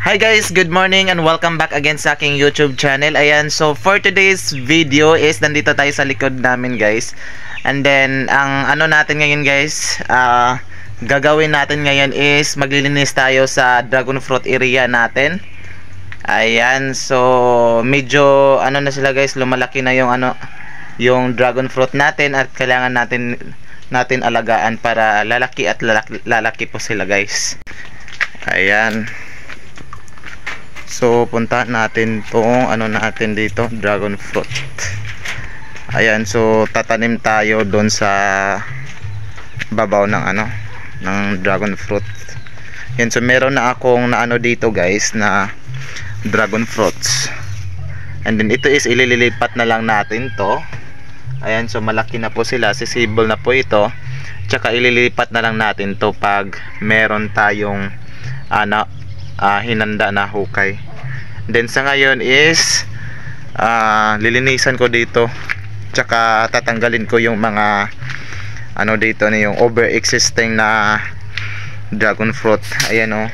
Hi guys, good morning and welcome back again sa aking YouTube channel. Ayan, so for today's video is nandito tayo sa likod namin guys. And then ang ano natin ngayon guys, gagawin natin ngayon is maglilinis tayo sa dragon fruit area natin. Ayan, so medyo ano na sila guys, lumalaki na yung yung dragon fruit natin at kailangan natin alagaan para lalaki at lalaki po sila guys. Ayan. So punta natin tong natin dito, dragon fruit. Ayan, so tatanim tayo doon sa babaw ng ng dragon fruit. Yan, so meron na akong dito guys na dragon fruits. And then ito is ililipat na lang natin to. Ayan, so malaki na po sila, sisibol na po ito. Tsaka ililipat na lang natin to pag meron tayong hinanda na hukay. Then sa ngayon is lilinisan ko dito, tsaka tatanggalin ko yung mga dito na yung over existing na dragon fruit. Ayan o,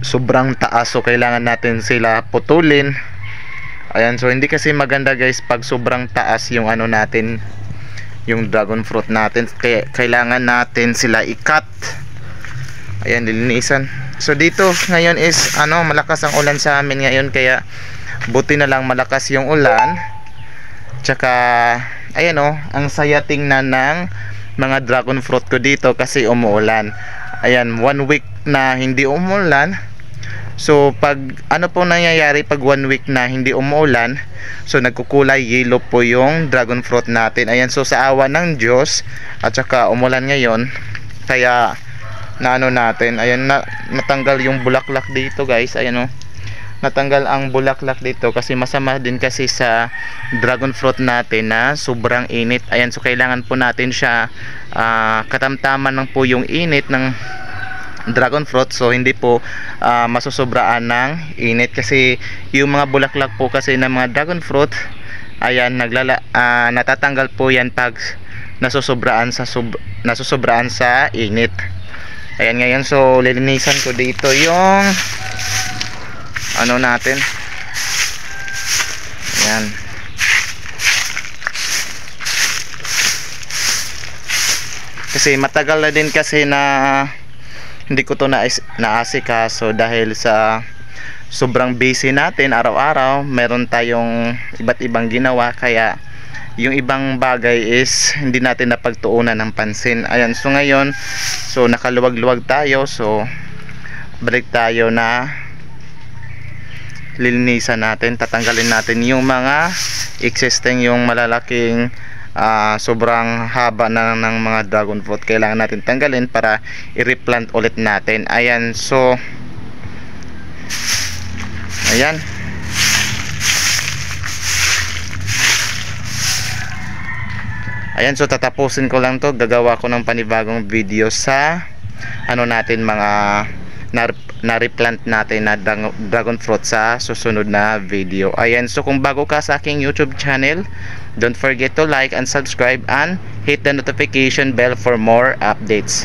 sobrang taas, so kailangan natin sila putulin. Ayan, so hindi kasi maganda guys pag sobrang taas yung natin, yung dragon fruit natin, kaya kailangan natin sila i-cut. Ayan, lilinisan. So dito ngayon is malakas ang ulan sa amin ngayon, kaya buti na lang malakas yung ulan. Tsaka ayan ang saya tingnan ng mga dragon fruit ko dito kasi umuulan. Ayan, 1 week na hindi umuulan. So pag po nangyayari pag 1 week na hindi umuulan, so nagkukulay yellow po yung dragon fruit natin. Ayan, so sa awa ng Diyos at saka umulan ngayon, kaya natin, ayan, natanggal yung bulaklak dito guys. Ayan natanggal ang bulaklak dito kasi masama din kasi sa dragon fruit natin na sobrang init. Ayan, so kailangan po natin siya katamtaman lang po yung init ng dragon fruit, so hindi po masusobraan ng init, kasi yung mga bulaklak po kasi ng mga dragon fruit, ayan, natatanggal po yan pag nasusobraan sa init. Ayan, ngayon so lilinisan ko dito yung natin. Ayan. Kasi matagal na din kasi na hindi ko to naasikaso dahil sa sobrang busy natin araw-araw. Meron tayong iba't ibang ginawa, kaya yung ibang bagay is hindi natin napagtuunan ng pansin. Ayan, so ngayon so nakaluwag-luwag tayo, so balik tayo na lilinisan natin, tatanggalin natin yung mga existing, yung malalaking sobrang haba na ng mga dragon fruit. Kailangan natin tanggalin para i-replant ulit natin. Ayan, so ayan. Ayan, so tatapusin ko lang to, gagawa ko ng panibagong video sa natin, mga na-replant natin na dragon fruit sa susunod na video. Ayan, so kung bago ka sa aking YouTube channel, don't forget to like and subscribe and hit the notification bell for more updates.